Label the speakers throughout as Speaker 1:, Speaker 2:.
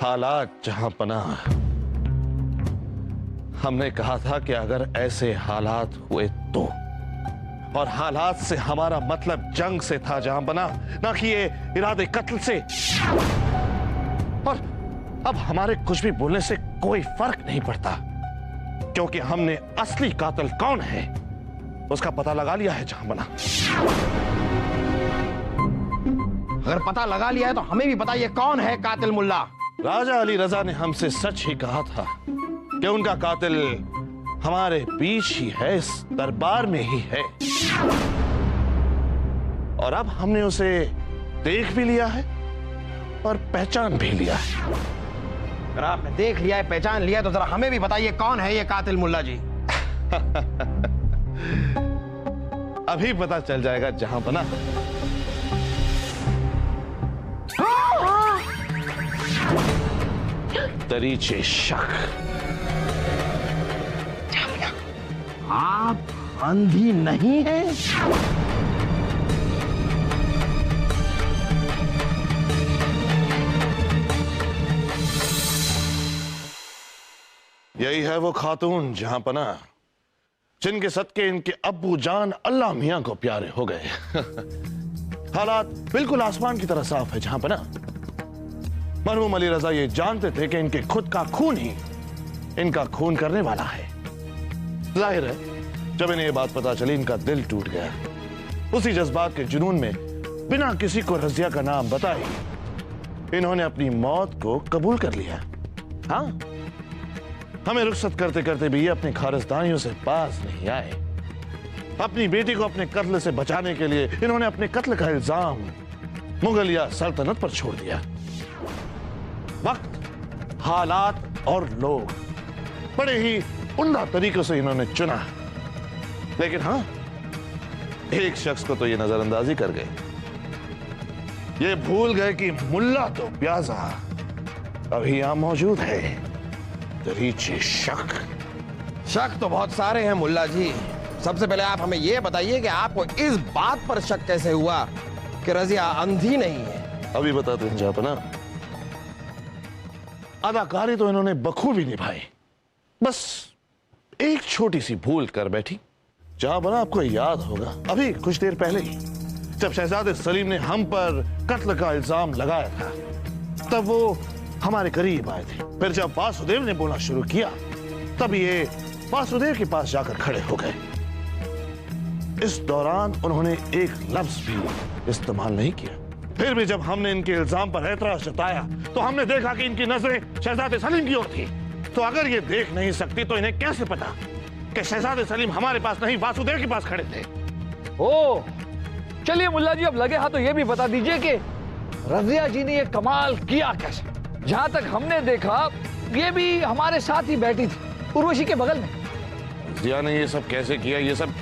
Speaker 1: हालात जहां पनाह। हमने कहा था कि अगर ऐसे हालात हुए तो, और हालात से हमारा मतलब जंग से था जहां बना, ना कि ये इरादे कत्ल से। और अब हमारे कुछ भी बोलने से कोई फर्क नहीं पड़ता, क्योंकि हमने असली कातिल कौन है उसका पता लगा लिया है जहां बना।
Speaker 2: अगर पता लगा लिया है तो हमें भी बताइए कौन है कातिल मुल्ला।
Speaker 1: राजा अली रजा ने हमसे सच ही कहा था कि उनका कातिल हमारे बीच ही है, इस दरबार में ही है। और अब हमने उसे देख भी लिया है और पहचान भी लिया है।
Speaker 2: अगर आपने देख लिया है, पहचान लिया है, तो जरा हमें भी बताइए कौन है ये कातिल मुल्ला जी।
Speaker 1: अभी पता चल जाएगा जहां बना। दरीचे शक।
Speaker 2: आप अंधी नहीं हैं?
Speaker 1: यही है वो खातून जहां पना, जिनके सदके इनके अब्बू जान अल्लाह मियां को प्यारे हो गए। हालात बिल्कुल आसमान की तरह साफ है जहां पना। मरहूम अली रजा ये जानते थे कि इनके खुद का खून ही इनका खून करने वाला है। जाहिर है जब इन्हें ये बात पता चली इनका दिल टूट गया। उसी जज्बात के जुनून में बिना किसी को रजिया का नाम बताए इन्होंने अपनी मौत को कबूल कर लिया। हाँ, हमें रुखसत करते करते भी ये अपने खारिस्तानियों से पास नहीं आए। अपनी बेटी को अपने कत्ल से बचाने के लिए इन्होंने अपने कत्ल का इल्जाम मुगलिया सल्तनत पर छोड़ दिया। वक्त, हालात और लोग बड़े ही उम्दा तरीकों से इन्होंने चुना, लेकिन हां, एक शख्स को तो ये नजरअंदाजी कर गए। ये भूल गए कि मुल्ला तो प्याजा अभी यहां मौजूद है। दरीचे शक।
Speaker 2: शक तो बहुत सारे हैं मुल्ला जी। सबसे पहले आप हमें यह बताइए कि आपको इस बात पर शक कैसे हुआ कि रजिया अंधी नहीं है।
Speaker 1: अभी बताते हैं जापना। अदाकारी तो इन्होंने बखूबी निभाई, बस एक छोटी सी भूल कर बैठी। जहां बना आपको याद होगा अभी कुछ देर पहले ही जब शहजादे सलीम ने हम पर कत्ल का इल्जाम लगाया था, तब वो हमारे करीब आए थे। फिर जब वासुदेव ने बोलना शुरू किया तब ये वासुदेव के पास जाकर खड़े हो गए। इस दौरान उन्होंने एक लफ्ज भी इस्तेमाल नहीं किया। फिर भी जब हमने इनके इल्जाम पर एतराज जताया तो हमने देखा कि इनकी नजरें शहजादे सलीम की ओर थी। तो अगर ये देख नहीं सकती तो इन्हें कैसे पता कि शहजादे सलीम हमारे पास नहीं वासुदेव के पास खड़े थे।
Speaker 3: ओ, चलिए मुल्ला जी अब लगे हाथ तो ये भी बता दीजिए कि रजिया जी ने ये कमाल किया कैसे। जहां तक हमने देखा ये भी हमारे साथ ही बैठी थी, उर्वशी के बगल में।
Speaker 1: रजिया ने ये सब कैसे किया, ये सब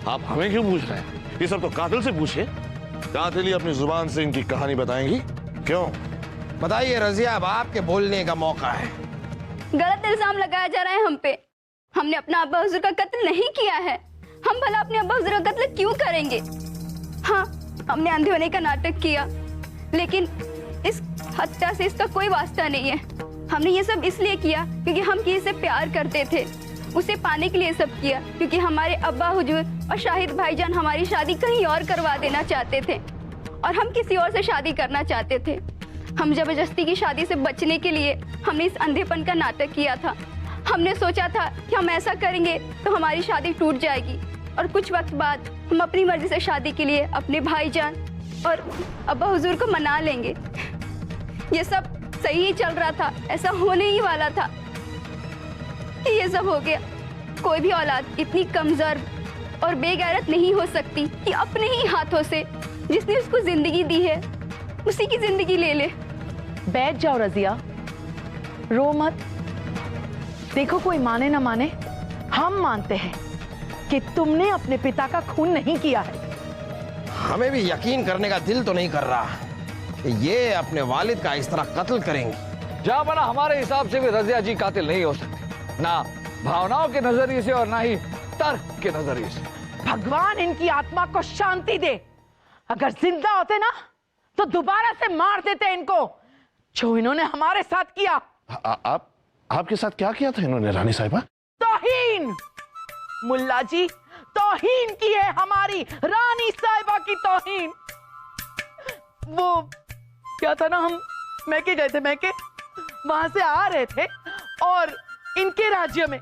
Speaker 1: आप हमें क्यों पूछ रहे हैं? ये सब तो कातिल से पूछिए। कातिल ही अपनी जुबान से इनकी कहानी बताएंगी। क्यों?
Speaker 2: बताइए रजिया, अब आपके बोलने का मौका है।
Speaker 4: गलत इल्जाम लगाया जा रहा है हम पे। हमने अपना अब्बा हुजूर का कत्ल नहीं किया है। हम भला अपने अब्बा हुजूर का कत्ल क्यों करेंगे? हाँ, हमने अंधे होने का नाटक किया, लेकिन इस हत्या से इसका कोई वास्ता नहीं है। हमने ये सब इसलिए किया क्योंकि हम किसी से प्यार करते थे। उसे पाने के लिए सब किया क्योंकि हमारे अब्बा हुजूर और शाहिद भाईजान हमारी शादी कहीं और करवा देना चाहते थे और हम किसी और से शादी करना चाहते थे। हम जबरदस्ती की शादी से बचने के लिए हमने इस अंधेपन का नाटक किया था। हमने सोचा था कि हम ऐसा करेंगे तो हमारी शादी टूट जाएगी और कुछ वक्त बाद हम अपनी मर्जी से शादी के लिए अपने भाईजान और अब्बा हुजूर को मना लेंगे। ये सब सही ही चल रहा था, ऐसा होने ही वाला था। ये सब हो गया। कोई भी औलाद इतनी कमजोर और बेगैरत नहीं हो सकती कि अपने ही हाथों से जिसने उसको जिंदगी दी है उसी की जिंदगी ले ले।
Speaker 5: बैठ जाओ रजिया, रो मत। देखो कोई माने ना माने, हम मानते हैं कि तुमने अपने पिता का खून नहीं किया है।
Speaker 2: हमें भी यकीन करने का दिल तो नहीं कर रहा कि ये अपने वालिद का इस तरह कत्ल करेंगी।
Speaker 3: जहां बना हमारे हिसाब से भी रजिया जी कातिल नहीं हो सकते। ना भावनाओं के नजरिए से और ना ही तर्क के नजरिए से।
Speaker 5: भगवान इनकी आत्मा को शांति दे। अगर जिंदा होते ना तो दोबारा से मार देते इनको, जो इन्होंने हमारे साथ किया।
Speaker 1: आपके साथ क्या किया था इन्होंने रानी साहिबा?
Speaker 5: तौहीन मुल्ला जी, तौहीन की है हमारी रानी साहिबा की तौहीन। वो क्या था ना, हम मैके गए थे, मैके वहां से आ रहे थे और इनके राज्य में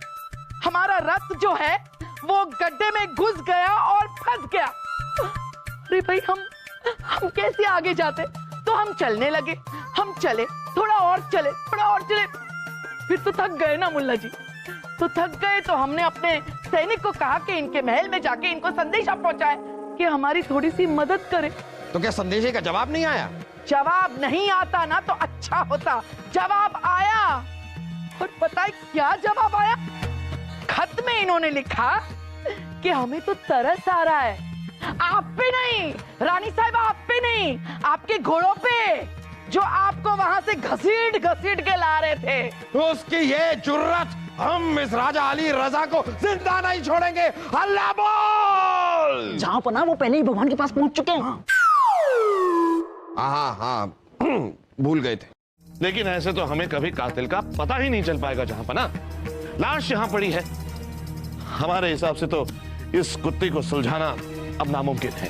Speaker 5: हमारा रथ जो है वो गड्ढे में घुस गया और फंस गया। अरे भाई हम कैसे आगे जाते? तो हम चलने लगे, हम चले, थोड़ा और चले, थोड़ा और चले, फिर तो थक गए ना मुल्ला जी। तो थक गए तो हमने अपने सैनिक को कहा कि इनके महल में जाके इनको संदेशा पहुंचाए कि हमारी थोड़ी सी मदद करे।
Speaker 2: तो क्या संदेशे का जवाब नहीं आया?
Speaker 5: जवाब नहीं आता ना तो अच्छा होता। जवाब आया, और पता है क्या जवाब आया? खत में इन्होंने लिखा कि हमें तो तरस आ रहा है, आप पे नहीं रानी साहिबा, आप पे नहीं, आपके घोड़ों पे, जो आपको वहां से घसीट घसीट के ला रहे थे।
Speaker 2: उसकी ये जुर्रत, हम इस राजा अली रजा को जिंदा नहीं छोड़ेंगे। अल्लाह बोल।
Speaker 6: जहां पना वो पहले ही भगवान के पास पहुंच चुके हैं।
Speaker 2: हाँ भूल गए थे।
Speaker 1: लेकिन ऐसे तो हमें कभी कातिल का पता ही नहीं चल पाएगा जहां पना। लाश यहां पड़ी है। हमारे हिसाब से तो इस कुत्ते को सुलझाना अब नामुमकिन है।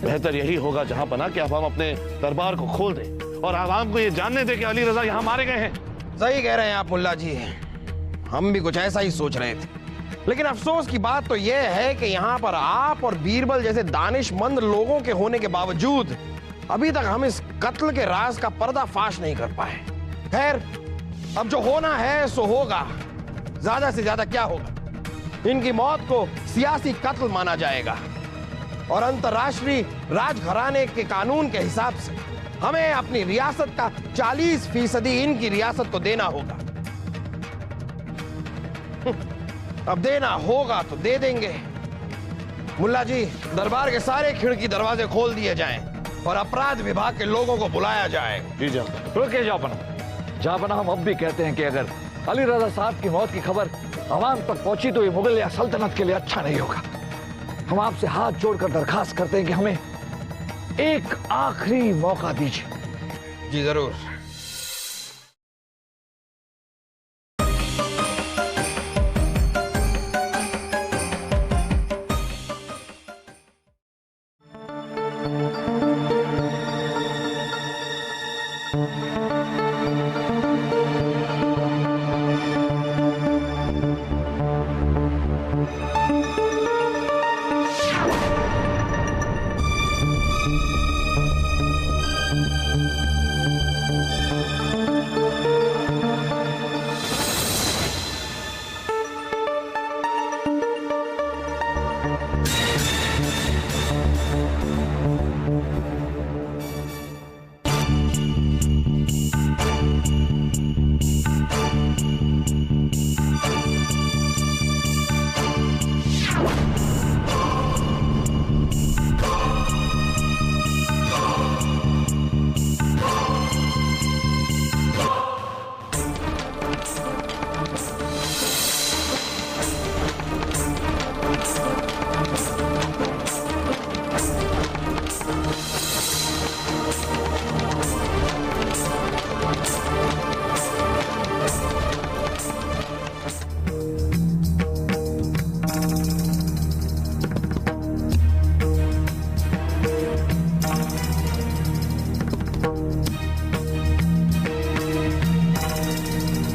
Speaker 1: बेहतर यही होगा जहां पना कि अब हम अपने दरबार को खोल दें और आवाम को यह जानने दें कि अली रजा यहां मारे गए हैं।
Speaker 2: सही कह रहे हैं आप मुल्ला जी, हम भी कुछ ऐसा ही सोच रहे थे। लेकिन अफसोस की बात तो यह है कि यहाँ पर आप और बीरबल जैसे दानिशमंद लोगों के होने के बावजूद अभी तक हम इस कत्ल के राज का पर्दाफाश नहीं कर पाए। खैर, अब जो होना है सो होगा। ज्यादा से ज्यादा क्या होगा, इनकी मौत को सियासी कत्ल माना जाएगा और अंतर्राष्ट्रीय राजघराने के कानून के हिसाब से हमें अपनी रियासत का 40% इनकी रियासत को देना होगा। अब देना होगा तो दे देंगे। मुल्ला जी, दरबार के सारे खिड़की दरवाजे खोल दिए जाएं और अपराध विभाग के लोगों को बुलाया जाए।
Speaker 1: जी जाओ।
Speaker 3: रुके जहाँ पना हम अब भी कहते हैं कि अगर अली रजा साहब की मौत की खबर अवाम तक पहुंची तो ये मुगल या सल्तनत के लिए अच्छा नहीं होगा। हम आपसे हाथ जोड़कर दरखास्त करते हैं कि हमें एक आखिरी मौका दीजिए।
Speaker 2: जी जरूर।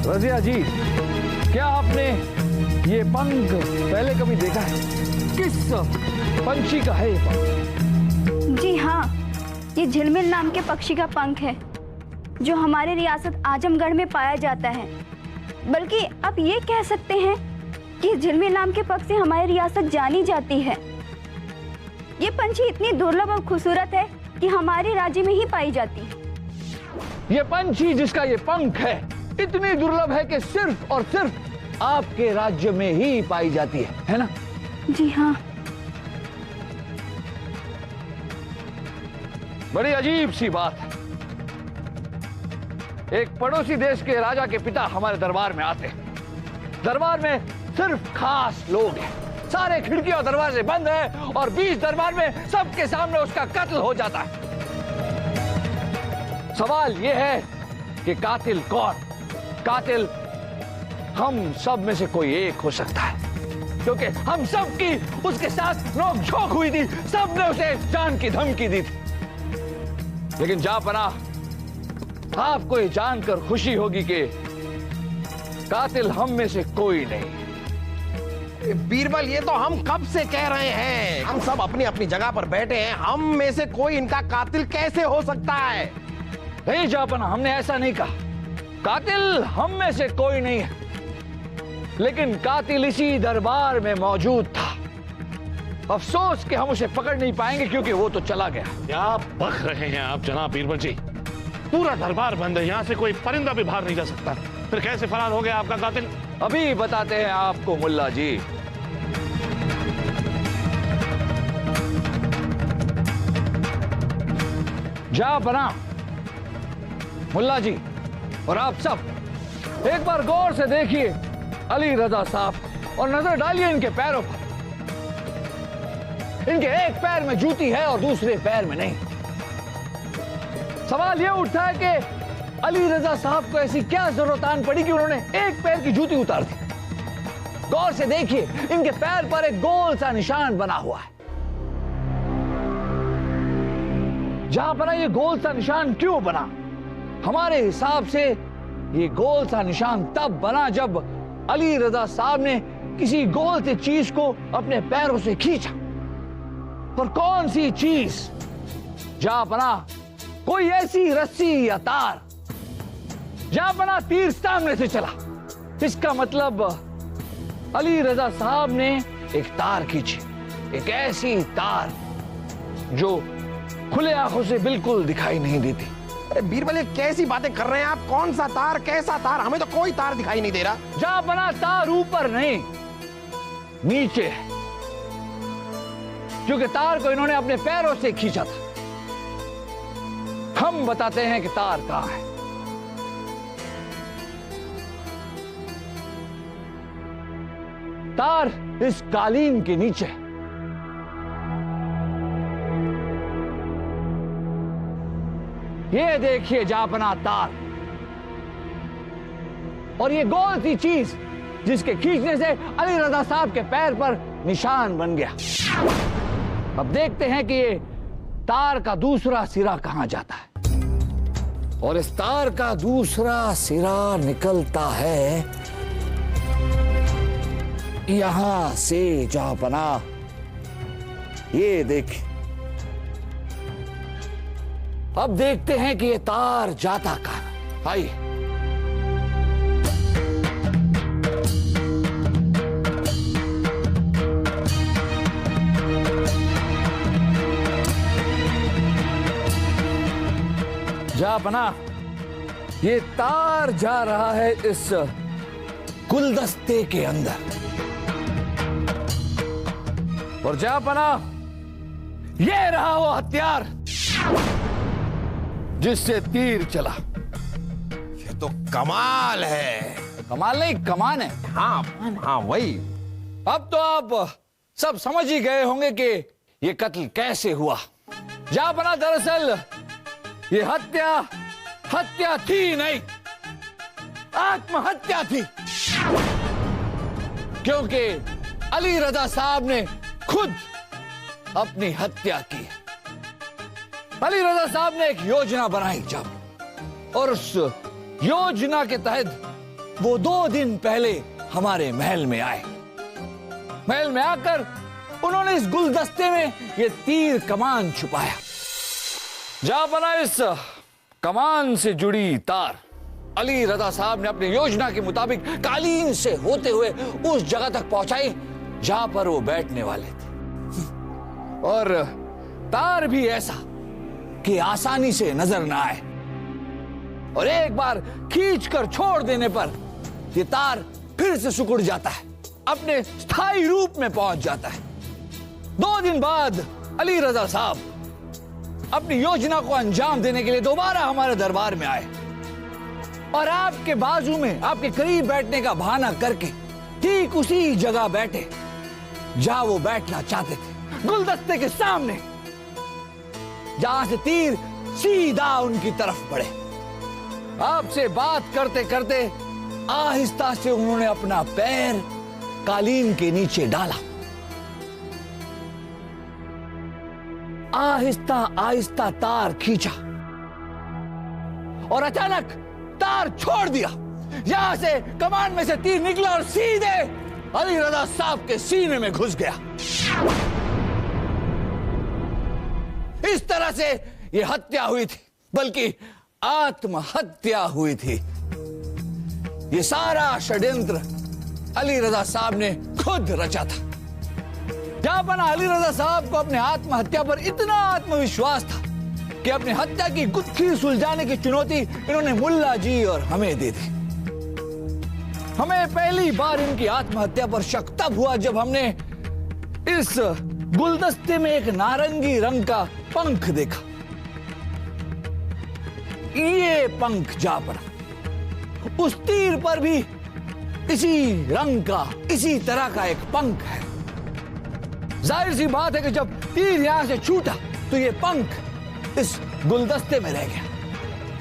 Speaker 3: रजिया जी, क्या आपने ये पंख पहले कभी देखा है? किस पंछी का है ये पंख?
Speaker 4: जी हाँ, ये झिलमिल नाम के पक्षी का पंख है जो हमारे रियासत आजमगढ़ में पाया जाता है। बल्कि आप ये कह सकते हैं कि झिलमिल नाम के पंख से हमारी रियासत जानी जाती है। ये पंछी इतनी दुर्लभ और खूबसूरत है कि हमारे राज्य में ही पाई जाती है।
Speaker 3: ये पंछी जिसका ये पंख है इतनी दुर्लभ है कि सिर्फ और सिर्फ आपके राज्य में ही पाई जाती है ना?
Speaker 4: जी हाँ।
Speaker 3: बड़ी अजीब सी बात है। एक पड़ोसी देश के राजा के पिता हमारे दरबार में आते हैं, दरबार में सिर्फ खास लोग हैं। सारे खिड़कियां और दरवाजे बंद हैं और बीच दरबार में सबके सामने उसका कत्ल हो जाता है। सवाल यह है कि कातिल कौन? कातिल हम सब में से कोई एक हो सकता है, क्योंकि हम सब की उसके साथ नोक-झोंक हुई थी, सबने उसे जान की धमकी दी थी। लेकिन जहाँपनाह, आपको ये जानकर खुशी होगी कि कातिल हम में से कोई नहीं।
Speaker 2: बीरबल, ये तो हम कब से कह रहे हैं। हम सब अपनी अपनी जगह पर बैठे हैं, हम में से कोई इनका कातिल कैसे हो सकता है?
Speaker 3: नहीं जहाँपनाह, हमने ऐसा नहीं कहा। कातिल हम में से कोई नहीं है, लेकिन कातिल इसी दरबार में मौजूद था। अफसोस कि हम उसे पकड़ नहीं पाएंगे क्योंकि वो तो चला गया।
Speaker 1: क्या बक रहे हैं आप जनाब बीरबल जी? पूरा दरबार बंद है, यहां से कोई परिंदा भी बाहर नहीं जा सकता। फिर कैसे फरार हो गया आपका कातिल?
Speaker 3: अभी बताते हैं आपको मुल्ला जी। जहाँपनाह, मुल्ला जी और आप सब एक बार गौर से देखिए अली रजा साहब और नजर डालिए इनके पैरों पर। इनके एक पैर में जूती है और दूसरे पैर में नहीं। सवाल यह उठता है कि अली रजा साहब को ऐसी क्या जरूरत आन पड़ी कि उन्होंने एक पैर की जूती उतार दी। गौर से देखिए, इनके पैर पर एक गोल सा निशान बना हुआ है। जहाँपनाह ये गोल सा निशान क्यों बना? हमारे हिसाब से ये गोल सा निशान तब बना जब अली रजा साहब ने किसी गोल सी चीज को अपने पैरों से खींचा। पर कौन सी चीज? जहाँपनाह, कोई ऐसी रस्सी या तार। जहाँपनाह, तीर सामने से चला। इसका मतलब अली रजा साहब ने एक तार खींची, एक ऐसी तार जो खुले आंखों से बिल्कुल दिखाई नहीं देती।
Speaker 2: अरे बीरबल, ये कैसी बातें कर रहे हैं आप? कौन सा तार, कैसा तार? हमें तो कोई तार दिखाई नहीं दे रहा।
Speaker 3: जहाँपनाह, तार ऊपर नहीं, नीचे है, क्योंकि तार को इन्होंने अपने पैरों से खींचा था। हम बताते हैं कि तार कहां है। तार इस कालीन के नीचे है। ये देखिए जहाँपनाह, तार और ये गोल सी चीज जिसके खींचने से अली रजा साहब के पैर पर निशान बन गया। अब देखते हैं कि ये तार का दूसरा सिरा कहां जाता है। और इस तार का दूसरा सिरा निकलता है यहां से। जहाँपनाह, ये देखिए। अब देखते हैं कि ये तार जाता कहां। आइए। जहाँपनाह, ये तार जा रहा है इस गुलदस्ते के अंदर। और जहाँपनाह, ये रहा वो हथियार जिससे तीर चला।
Speaker 2: ये तो कमाल है।
Speaker 3: कमाल नहीं, कमान है।
Speaker 2: हाँ हाँ, वही।
Speaker 3: अब तो आप सब समझ ही गए होंगे कि ये कत्ल कैसे हुआ। जहाँपनाह, दरअसल ये हत्या थी नहीं, आत्महत्या थी, क्योंकि अली रजा साहब ने खुद अपनी हत्या की। अली रजा साहब ने एक योजना बनाई जब, और उस योजना के तहत वो 2 दिन पहले हमारे महल में आए। महल में आकर उन्होंने इस गुलदस्ते में ये तीर कमान छुपाया। जहाँपनाह, इस कमान से जुड़ी तार अली रजा साहब ने अपनी योजना के मुताबिक कालीन से होते हुए उस जगह तक पहुंचाई जहां पर वो बैठने वाले थे। और तार भी ऐसा कि आसानी से नजर ना आए, और एक बार खींचकर छोड़ देने पर ये तार फिर से सिकुड़ जाता है, अपने स्थायी रूप में पहुंच जाता है। 2 दिन बाद अली रजा साहब अपनी योजना को अंजाम देने के लिए दोबारा हमारे दरबार में आए और आपके बाजू में, आपके करीब बैठने का बहाना करके ठीक उसी जगह बैठे जहां वो बैठना चाहते थे, गुलदस्ते के सामने, जहां से तीर सीधा उनकी तरफ पड़े। आपसे बात करते करते आहिस्ता से उन्होंने अपना पैर कालीन के नीचे डाला। आहिस्ता आहिस्ता तार खींचा और अचानक तार छोड़ दिया। यहां से कमान में से तीर निकला और सीधे अली रजा साहब के सीने में घुस गया। इस तरह से यह हत्या हुई थी, बल्कि आत्महत्या हुई थी। यह सारा षड्यंत्र अली रजा साहब ने खुद रचा था। जहां अली रजा साहब को अपने आत्महत्या पर इतना आत्मविश्वास था कि अपनी हत्या की गुत्थी सुलझाने की चुनौती इन्होंने मुल्ला जी और हमें दी थी। हमें पहली बार इनकी आत्महत्या पर शक तब हुआ जब हमने इस गुलदस्ते में एक नारंगी रंग का पंख देखा। ये पंख जा पड़ा। उस तीर पर भी इसी रंग का, इसी तरह का एक पंख है। जाहिर सी बात है कि जब तीर यहां से छूटा तो ये पंख इस गुलदस्ते में रह गया।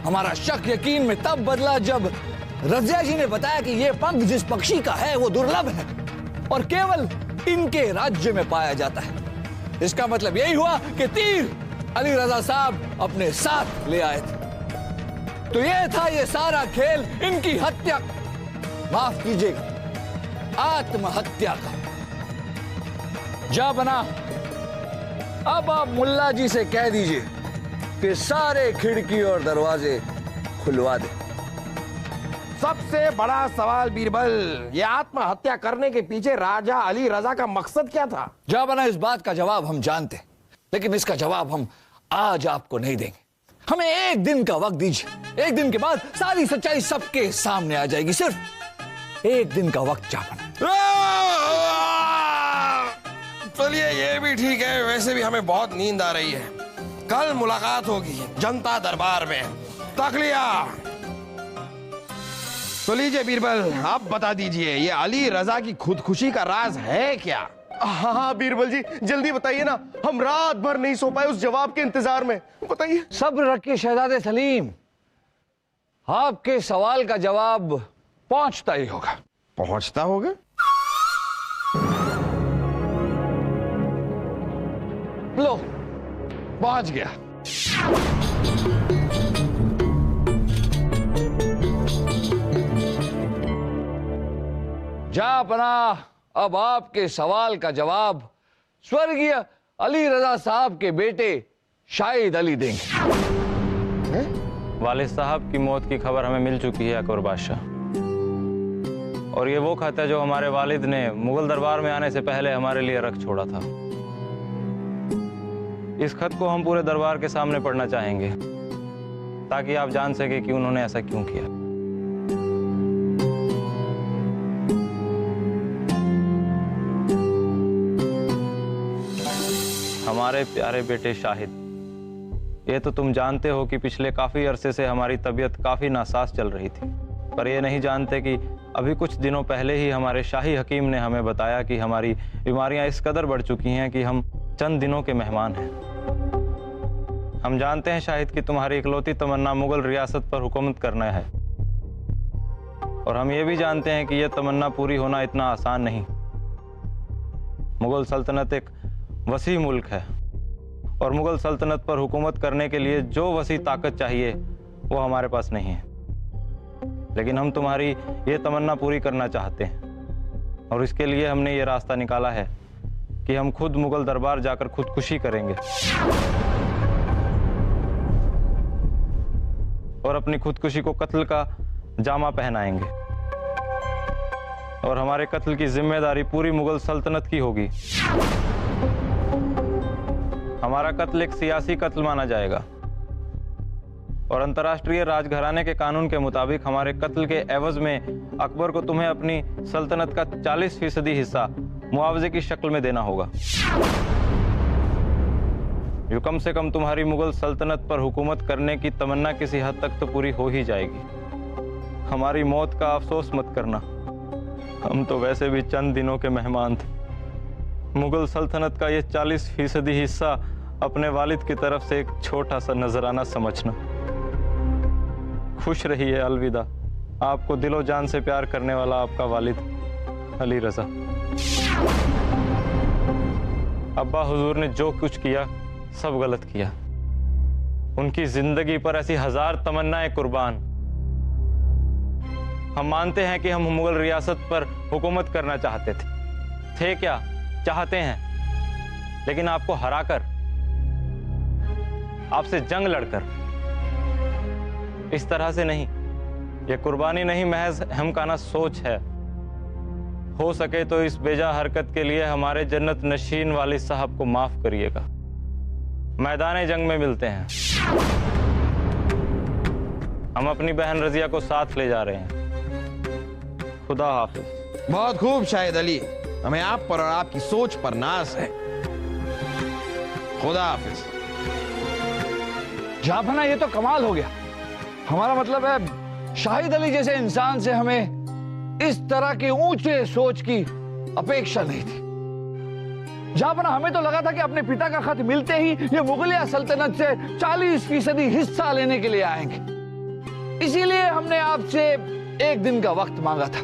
Speaker 3: हमारा शक यकीन में तब बदला जब रज़िया जी ने बताया कि यह पंख जिस पक्षी का है वो दुर्लभ है और केवल इनके राज्य में पाया जाता है। इसका मतलब यही हुआ कि तीर अली रजा साहब अपने साथ ले आए थे। तो यह था ये सारा खेल इनकी हत्या, माफ कीजिएगा, आत्महत्या का। जा बना, अब आप मुल्ला जी से कह दीजिए कि सारे खिड़की और दरवाजे खुलवा दे।
Speaker 2: सबसे बड़ा सवाल बीरबल, ये आत्महत्या करने के पीछे राजा अली रजा का मकसद क्या था?
Speaker 3: जा बना, इस बात का जवाब हम जानते, लेकिन इसका जवाब हम आज आपको नहीं देंगे। हमें एक दिन का वक्त दीजिए। एक दिन के बाद सारी सच्चाई सबके सामने आ जाएगी। सिर्फ एक दिन का वक्त जा बना।
Speaker 2: चलिए ये भी ठीक है, वैसे भी हमें बहुत नींद आ रही है। कल मुलाकात होगी जनता दरबार में। तकलिया। तो लीजिए बीरबल, आप बता दीजिए ये अली रजा की खुदकुशी का राज है क्या?
Speaker 7: हाँ बीरबल जी, जल्दी बताइए ना, हम रात भर नहीं सो पाए उस जवाब के इंतजार में। बताइए।
Speaker 3: सब्र रखिए शहजादे सलीम, आपके सवाल का जवाब पहुंचता ही होगा।
Speaker 2: पहुंचता होगा?
Speaker 3: लो, पहुंच गया। जा पनाह, अब आपके सवाल का जवाब स्वर्गीय अली रजा साहब के बेटे शाहिद अली देंगे।
Speaker 8: वालिद साहब की मौत की खबर हमें मिल चुकी है अकबर बादशाह, और ये वो खत है जो हमारे वालिद ने मुगल दरबार में आने से पहले हमारे लिए रख छोड़ा था। इस खत को हम पूरे दरबार के सामने पढ़ना चाहेंगे ताकि आप जान सके कि उन्होंने ऐसा क्यों किया। हमारे प्यारे बेटे शाहिद, ये तो तुम जानते हो कि पिछले काफी अरसे से हमारी तबीयत काफी नासाज चल रही थी, पर ये नहीं जानते कि अभी कुछ दिनों पहले ही हमारे शाही हकीम ने हमें बताया कि हमारी बीमारियां इस कदर बढ़ चुकी हैं कि हम चंद दिनों के मेहमान हैं। हम जानते हैं शाहिद कि तुम्हारी इकलौती तमन्ना मुगल रियासत पर हुकूमत करना है, और हम ये भी जानते हैं कि यह तमन्ना पूरी होना इतना आसान नहीं। मुगल सल्तनत एक वसी मुल्क है, और मुगल सल्तनत पर हुकूमत करने के लिए जो वसी ताकत चाहिए वो हमारे पास नहीं है। लेकिन हम तुम्हारी ये तमन्ना पूरी करना चाहते हैं, और इसके लिए हमने ये रास्ता निकाला है कि हम खुद मुगल दरबार जाकर खुदकुशी करेंगे और अपनी खुदकुशी को कत्ल का जामा पहनाएंगे, और हमारे कत्ल की जिम्मेदारी पूरी मुगल सल्तनत की होगी। हमारा कत्ल एक सियासी कत्ल माना जाएगा, और अंतर्राष्ट्रीय राजघराने के कानून के मुताबिक हमारे कत्ल के एवज में अकबर को तुम्हें अपनी सल्तनत का 40% हिस्सा मुआवजे की शक्ल में देना होगा। जो कम से कम तुम्हारी मुगल सल्तनत पर हुकूमत करने की तमन्ना किसी हद तक तो पूरी हो ही जाएगी। हमारी मौत का अफसोस मत करना, हम तो वैसे भी चंद दिनों के मेहमान थे। मुगल सल्तनत का ये 40% हिस्सा अपने वालिद की तरफ से एक छोटा सा नजराना समझना। खुश रहिए, अलविदा। आपको दिलो जान से प्यार करने वाला आपका वालिद अली रजा। अब्बा हुजूर ने जो कुछ किया सब गलत किया। उनकी जिंदगी पर ऐसी 1000 तमन्नाएं कुर्बान। हम मानते हैं कि हम मुगल रियासत पर हुकूमत करना चाहते थे क्या, चाहते हैं, लेकिन आपको हराकर, आपसे जंग लड़कर, इस तरह से नहीं। यह कुर्बानी नहीं, महज हमकाना सोच है। हो सके तो इस बेजा हरकत के लिए हमारे जन्नत नशीन वालिद साहब को माफ करिएगा। मैदान जंग में मिलते हैं। हम अपनी बहन रजिया को साथ ले जा रहे हैं। खुदा हाफिज।
Speaker 2: बहुत खूब शाहिद अली, हमें आप पर और आपकी सोच पर नाज है। खुदा हाफिज।
Speaker 3: जहांपना, ये तो कमाल हो गया। हमारा मतलब है शाहिद अली जैसे इंसान से हमें इस तरह की ऊंचे सोच की अपेक्षा नहीं थी। जहांपना, हमें तो लगा था कि अपने पिता का खत मिलते ही ये मुगलिया सल्तनत से 40% हिस्सा लेने के लिए आएंगे। इसीलिए हमने आपसे एक दिन का वक्त मांगा था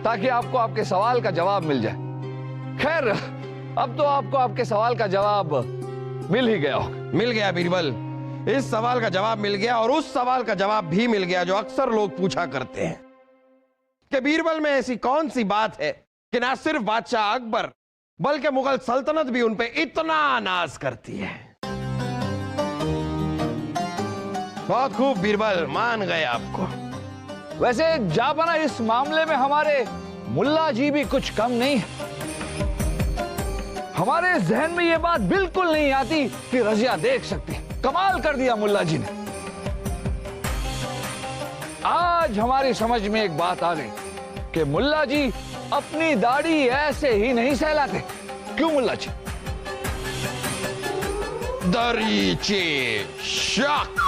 Speaker 3: ताकि आपको आपके सवाल का जवाब मिल जाए। खैर, अब तो आपको आपके सवाल का जवाब मिल ही गया होगा।
Speaker 2: मिल गया बीरबल, इस सवाल का जवाब मिल गया और उस सवाल का जवाब भी मिल गया जो अक्सर लोग पूछा करते हैं कि बीरबल में ऐसी कौन सी बात है कि ना सिर्फ बादशाह अकबर बल्कि मुगल सल्तनत भी उन पे इतना नाज करती है। बहुत खूब बीरबल, मान गए आपको।
Speaker 3: वैसे जाबना, इस मामले में हमारे मुल्ला जी भी कुछ कम नहीं है। हमारे जहन में यह बात बिल्कुल नहीं आती कि रजिया देख सकती है। कमाल कर दिया मुल्ला जी ने। आज हमारी समझ में एक बात आ गई कि मुल्ला जी अपनी दाढ़ी ऐसे ही नहीं सहलाते। क्यों मुल्ला जी?
Speaker 2: दरीचे शक।